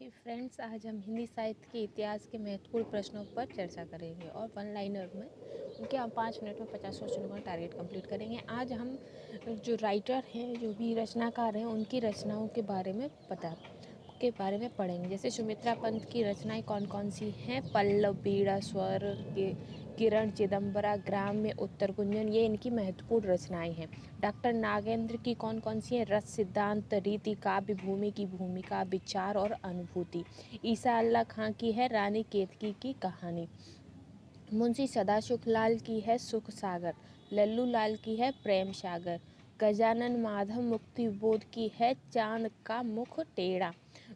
जी friends, आज हम हिंदी साहित्य के इतिहास के महत्वपूर्ण प्रश्नों पर चर्चा करेंगे और वन लाइनर में उनके हम 5 मिनट में 50 क्वेश्चनों का टारगेट कंप्लीट करेंगे। आज हम जो राइटर हैं, जो भी रचनाकार हैं, उनकी रचनाओं के बारे में पढ़ेंगे। जैसे सुमित्रा पंत की रचनाएं कौन कौन सी हैं? पल्लव, बीड़ा, स्वर, किरण, चिदंबरा, ग्राम्य, उत्तर गुंजन, ये इनकी महत्वपूर्ण रचनाएं हैं। डॉक्टर नागेंद्र की कौन कौन सी हैं? रस, सिद्धांत, रीति, काव्य भूमि की भूमिका, विचार और अनुभूति। ईसा अल्लाह खां की है रानी केतकी की कहानी। मुंशी सदाशिवलाल की है सुख सागर। लल्लू लाल की है प्रेम सागर। गजानन माधव मुक्तिबोध की है चांद का मुख टेढ़ा,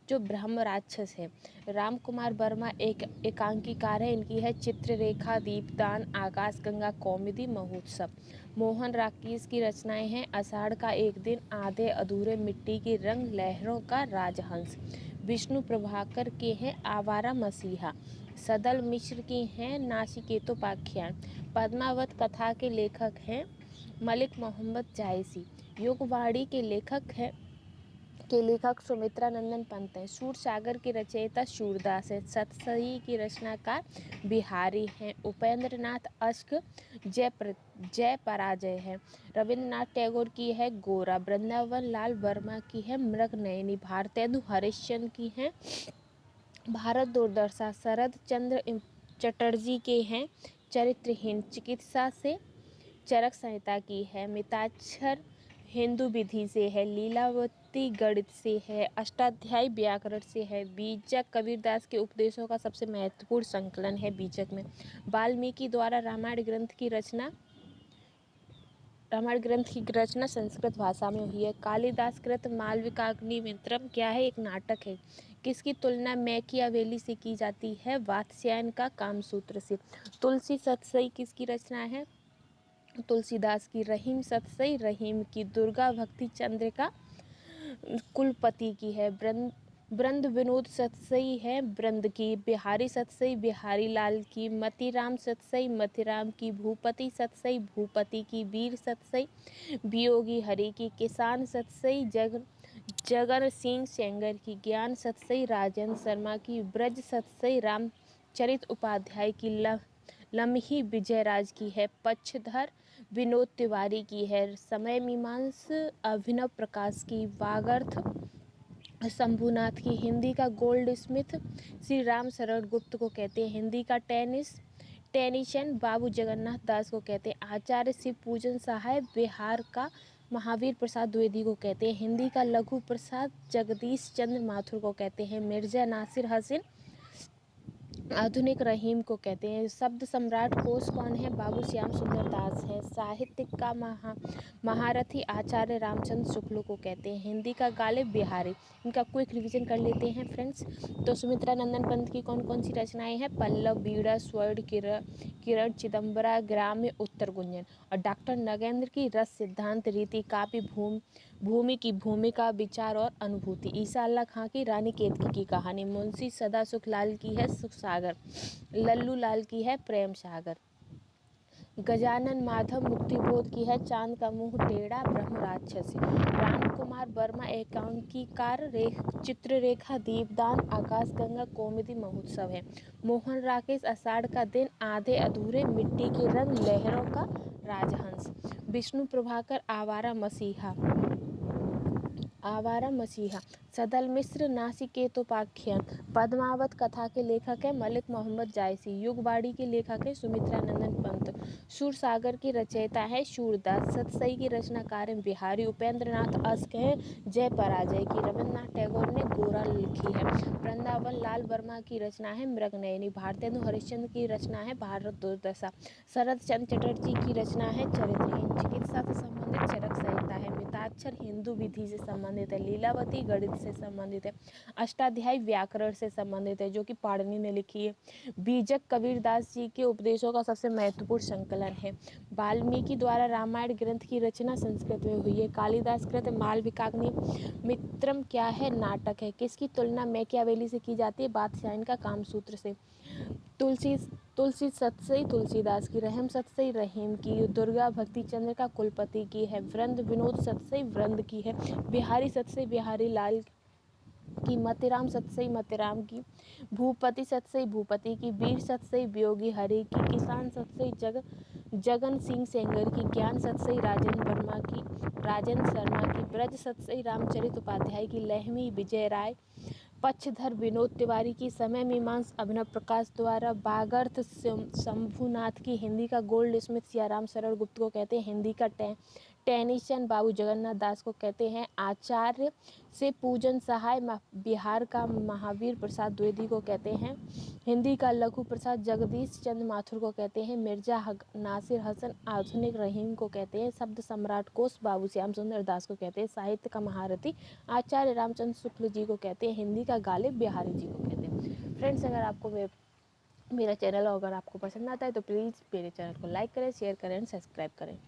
जो ब्रह्म राक्षस है। राम कुमार वर्मा एक एकांकीकार है, इनकी है चित्ररेखा, दीपदान, आकाशगंगा, कौमुदी, महोत्सव। मोहन राकेश की रचनाएं हैं आषाढ़ का एक दिन, आधे अधूरे, मिट्टी की रंग, लहरों का राजहंस। विष्णु प्रभाकर के हैं आवारा मसीहा। सदल मिश्र की हैं नाचिकेतोपाख्यान। पद्मावत कथा के लेखक हैं मलिक मोहम्मद जायसी। युगवाणी के लेखक सुमित्रा नंदन पंत हैं। सूरसागर के रचयिता सूरदास हैं। सतसई की रचनाकार बिहारी हैं। उपेंद्र नाथ अश्क जय पराजय है। रविन्द्रनाथ टैगोर की है गोरा। वृंदावन लाल वर्मा की है मृगनयनी। भारतेंदु हरिश्चंद्र की है भारत दुर्दशा। शरद चंद्र चटर्जी के हैं चरित्रहीन। चिकित्सा से चरक संहिता की है। मिताक्षर हिंदू विधि से है। लीलावती गणित से है। अष्टाध्यायी व्याकरण से है। बीजक कबीरदास के उपदेशों का सबसे महत्वपूर्ण संकलन है बीजक में। वाल्मीकि द्वारा रामायण ग्रंथ की रचना संस्कृत भाषा में हुई है। कालिदास कृत मालविकाग्निमित्रम क्या है? एक नाटक है। किसकी तुलना मैकियावेली से की जाती है? वात्स्यायन का कामसूत्र से। तुलसी सतसई किसकी रचना है? तुलसीदास की। रहीम सतसई रहीम की। दुर्गा भक्ति चंद्रिका कुलपति की है। ब्रंद विनोद सतसई है ब्रंद की। बिहारी सतसई बिहारी लाल की। मतीराम सतसई मतीराम की। भूपति सतसई भूपति की। वीर सतसई वियोगी हरि की। किसान सतसई जगर सिंह सेंगर की। ज्ञान सतसई राजेंद्र शर्मा की। ब्रज सतसई रामचरित उपाध्याय की। लम्ही विजयराज की है। पक्षधर विनोद तिवारी की है। समय मीमांस अभिनव प्रकाश की। वागर्थ शंभुनाथ की। हिंदी का गोल्ड स्मिथ श्री राम शरण गुप्त को कहते हैं। हिंदी का टेनिशन बाबू जगन्नाथ दास को कहते हैं। आचार्य शिव पूजन सहाय बिहार का महावीर प्रसाद द्विवेदी को कहते हैं। हिंदी का लघु प्रसाद जगदीश चंद्र माथुर को कहते हैं। मिर्जा नासिर हसन आधुनिक रहीम को कहते हैं। शब्द सम्राट कोश कौन है? बाबू श्याम सुंदर दास है। साहित्य का महारथी आचार्य रामचंद्र शुक्ल को कहते हैं। हिंदी का गालिब बिहारी। इनका क्विक रिवीजन कर लेते हैं फ्रेंड्स। तो सुमित्रा नंदन पंत की कौन कौन सी रचनाएं हैं? पल्लव, बीड़ा, स्वर्ण, किरण, चिदंबरा, ग्राम्य, उत्तर गुंजन। और डॉक्टर नगेंद्र की रस, सिद्धांत, रीति, काव्य भूमि की भूमिका, विचार और अनुभूति। ईसा अल्लाह खां की रानी केतकी की कहानी। मुंशी सदाशिवलाल की है सुख सागर। लल्लू लाल की है प्रेम सागर। गजानन माधव मुक्तिबोध की है चांद का मुंह टेढ़ा, ब्रह्म राक्षस। राम कुमार वर्मा एकांकीकार, चित्ररेखा, दीपदान, आकाशगंगा, कौमुदी, महोत्सव है। मोहन राकेश आषाढ़ का दिन, आधे अधूरे, मिट्टी के रंग, लहरों का राजहंस। विष्णु प्रभाकर आवारा मसीहा। सदल मिश्र नाचिकेतोपाख्यान। पद्मावत कथा के लेखक हैं मलिक मोहम्मद जायसी। युगवाणी के लेखक हैं सुमित्रा नंदन पंत। सूरसागर की रचयिता है सूरदास। सतसई की रचनाकार हैं बिहारी। उपेंद्र नाथ अश्क हैं जय पराजय की। रविन्द्रनाथ टैगोर ने गोरा लिखी है। वृंदावन लाल वर्मा की रचना है मृगनयनी। भारतेंदु हरिश्चंद्र की रचना है भारत दुर्दशा। शरद चंद्र चटर्जी की रचना है चरित्रहीन। चिकित्सा से संबंधित चरक संहिता है। मिताक्षर हिंदू विधि से संबंधित है। लीलावती गणित से संबंधित है। अष्टाध्यायी व्याकरण से संबंधित है, जो कि पाणिनि ने लिखी है। बीजक कबीरदास जी के उपदेशों का सबसे महत्वपूर्ण संकलन है। वाल्मीकि द्वारा रामायण ग्रंथ की रचना संस्कृत में हुई है। कालिदास कृत मालविकाग्निमित्रम क्या है? नाटक है। किसकी तुलना मैकियावेली से की जाती है? वात्स्यायन का कामसूत्र से। तुलसी सतसई तुलसीदास की। रहम सतसई रहीम की। दुर्गा भक्ति चंद्रिका कुलपति की है। वृंद विनोद सतसई वृंद की है। बिहारी सतसई बिहारी लाल की, मतेराम सतसई मतेराम की, भूपति सतसई भूपति की, वीर सतसई वियोगी हरि की, किसान सतसई जगन सिंह सेंगर की, ज्ञान सतसई राजेंद्र वर्मा की, राजेंद्र शर्मा की, ब्रज सतसई रामचरित उपाध्याय की, लहमी विजय राय, पक्षधर विनोद तिवारी की, समय मीमांस अभिनव प्रकाश द्वारा, बागर्थ शंभुनाथ की, हिंदी का गोल्ड स्मिथ सियाराम शरण गुप्त को कहते हैं, हिंदी का टेनिशन बाबू जगन्नाथ दास को कहते हैं, आचार्य से पूजन सहाय बिहार का महावीर प्रसाद द्विवेदी को कहते हैं, हिंदी का लघु प्रसाद जगदीश चंद्र माथुर को कहते हैं, मिर्जा नासिर हसन आधुनिक रहीम को कहते हैं, शब्द सम्राट कोश बाबू श्याम सुंदर दास को कहते हैं, साहित्य का महारथी आचार्य रामचंद्र शुक्ल जी को कहते हैं, हिंदी का गालिब बिहारी जी को कहते हैं। फ्रेंड्स, अगर आपको मेरा चैनल अगर आपको पसंद आता है तो प्लीज़ मेरे चैनल को लाइक करें, शेयर करें एंड सब्सक्राइब करें।